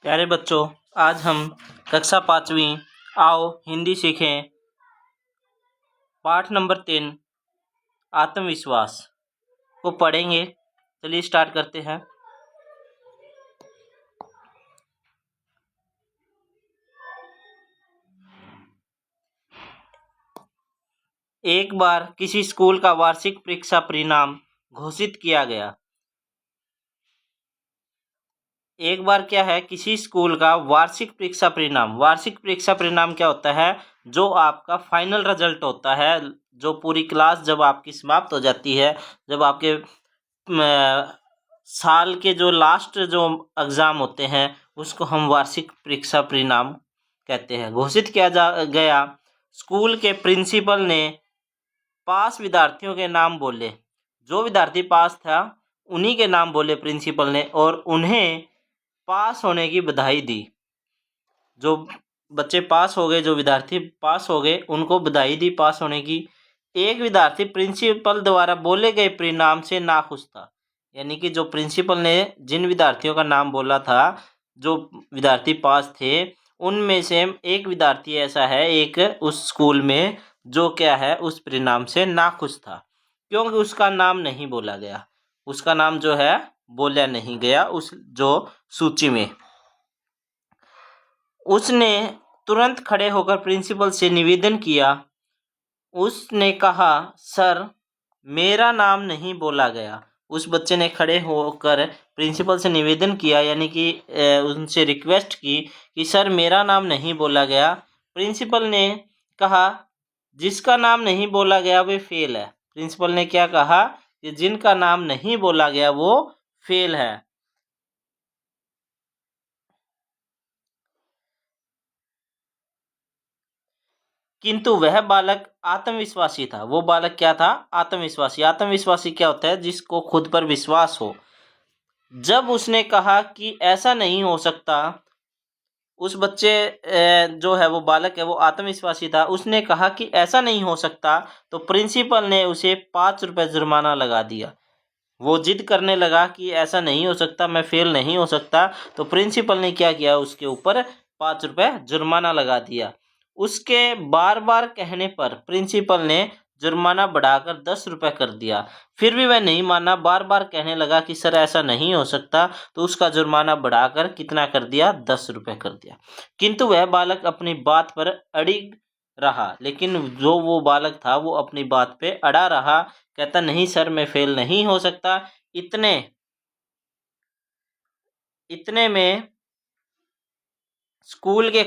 प्यारे बच्चों, आज हम कक्षा 5वीं आओ हिंदी सीखें पाठ नंबर 3 आत्मविश्वास को पढ़ेंगे। चलिए स्टार्ट करते हैं। एक बार किसी स्कूल का वार्षिक परीक्षा परिणाम घोषित किया गया। एक बार क्या है, किसी स्कूल का वार्षिक परीक्षा परिणाम क्या होता है? जो आपका फाइनल रिजल्ट होता है, जो पूरी क्लास जब आपकी समाप्त हो जाती है, जब आपके साल के जो लास्ट जो एग्ज़ाम होते हैं उसको हम वार्षिक परीक्षा परिणाम कहते हैं। घोषित किया गया। स्कूल के प्रिंसिपल ने पास विद्यार्थियों के नाम बोले। जो विद्यार्थी पास था उन्हीं के नाम बोले प्रिंसिपल ने और उन्हें पास होने की बधाई दी। जो बच्चे पास हो गए, जो विद्यार्थी पास हो गए, उनको बधाई दी पास होने की। एक विद्यार्थी प्रिंसिपल द्वारा बोले गए परिणाम से नाखुश था। यानी कि जो प्रिंसिपल ने जिन विद्यार्थियों का नाम बोला था, जो विद्यार्थी पास थे, उनमें से एक विद्यार्थी ऐसा है एक उस स्कूल में जो क्या है उस परिणाम से नाखुश था, क्योंकि उसका नाम नहीं बोला गया। उसका नाम जो है बोला नहीं गया उस जो सूची में। उसने तुरंत खड़े होकर प्रिंसिपल से निवेदन किया। उसने कहा, सर मेरा नाम नहीं बोला गया। उस बच्चे ने खड़े होकर प्रिंसिपल से निवेदन किया, यानी कि उनसे रिक्वेस्ट की कि सर मेरा नाम नहीं बोला गया। प्रिंसिपल ने कहा, जिसका नाम नहीं बोला गया वो फेल है। प्रिंसिपल ने क्या कहा कि जिनका नाम नहीं बोला गया वो फेल है। किंतु वह बालक आत्मविश्वासी था। वो बालक क्या था? आत्मविश्वासी। आत्मविश्वासी क्या होता है? जिसको खुद पर विश्वास हो। जब उसने कहा कि ऐसा नहीं हो सकता, उस बच्चे जो है वो बालक है वो आत्मविश्वासी था। उसने कहा कि ऐसा नहीं हो सकता, तो प्रिंसिपल ने उसे 5 रुपये जुर्माना लगा दिया। वो जिद करने लगा कि ऐसा नहीं हो सकता, मैं फेल नहीं हो सकता, तो प्रिंसिपल ने क्या किया, उसके ऊपर 5 रुपये जुर्माना लगा दिया। उसके बार बार कहने पर प्रिंसिपल ने जुर्माना बढ़ाकर 10 रुपये कर दिया। फिर भी वह नहीं माना, बार बार कहने लगा कि सर ऐसा नहीं हो सकता, तो उसका जुर्माना बढ़ाकर कितना कर दिया? 10 रुपये कर दिया। किंतु वह बालक अपनी बात पर अड़िग रहा। लेकिन जो वो बालक था वो अपनी बात पे अड़ा रहा। कहता, नहीं सर मैं फेल नहीं हो सकता। इतने में स्कूल के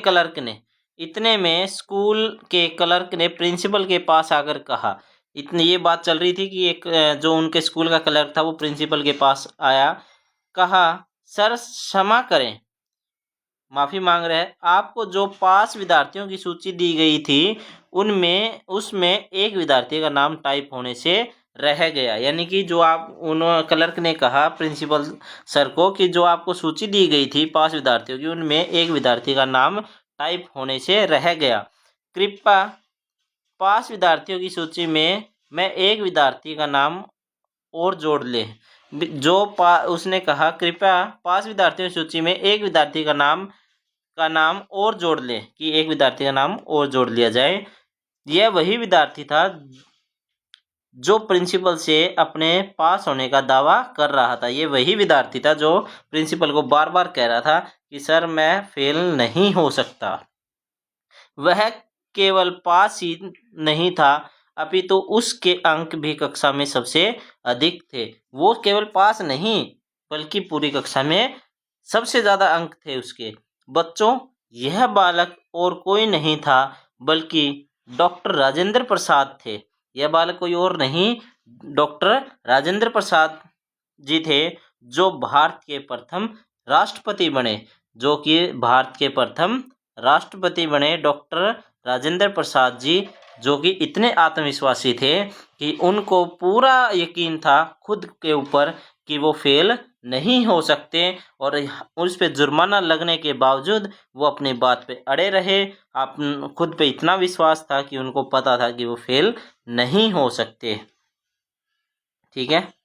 क्लर्क ने प्रिंसिपल के पास आकर कहा। इतनी ये बात चल रही थी कि एक जो उनके स्कूल का क्लर्क था वो प्रिंसिपल के पास आया। कहा, सर क्षमा करें, माफ़ी मांग रहे हैं। आपको जो पास विद्यार्थियों की सूची दी गई थी उसमें एक विद्यार्थी का नाम टाइप होने से रह गया। यानी कि जो क्लर्क ने कहा प्रिंसिपल सर को कि जो आपको सूची दी गई थी पास विद्यार्थियों की, उनमें एक विद्यार्थी का नाम टाइप होने से रह गया। कृपया पास विद्यार्थियों की सूची में मैं एक विद्यार्थी का नाम और जोड़ ले। उसने कहा, कृपया पास विद्यार्थियों की सूची में एक विद्यार्थी का नाम और जोड़ ले, कि एक विद्यार्थी का नाम और जोड़ लिया जाए। यह वही विद्यार्थी था जो प्रिंसिपल से अपने पास होने का दावा कर रहा था। ये वही विद्यार्थी था जो प्रिंसिपल को बार बार कह रहा था कि सर मैं फेल नहीं हो सकता। वह केवल पास ही नहीं था, अपितु उसके अंक भी कक्षा में सबसे अधिक थे। वो केवल पास नहीं बल्कि पूरी कक्षा में सबसे ज़्यादा अंक थे उसके। बच्चों, यह बालक और कोई नहीं था बल्कि डॉक्टर राजेंद्र प्रसाद थे। यह बालक कोई और नहीं, डॉक्टर राजेंद्र प्रसाद जी थे, जो भारत के प्रथम राष्ट्रपति बने। डॉक्टर राजेंद्र प्रसाद जी, जो कि इतने आत्मविश्वासी थे कि उनको पूरा यकीन था खुद के ऊपर कि वो फेल नहीं हो सकते, और उस पे जुर्माना लगने के बावजूद वो अपनी बात पे अड़े रहे। आप खुद पे इतना विश्वास था कि उनको पता था कि वो फेल नहीं हो सकते। ठीक है।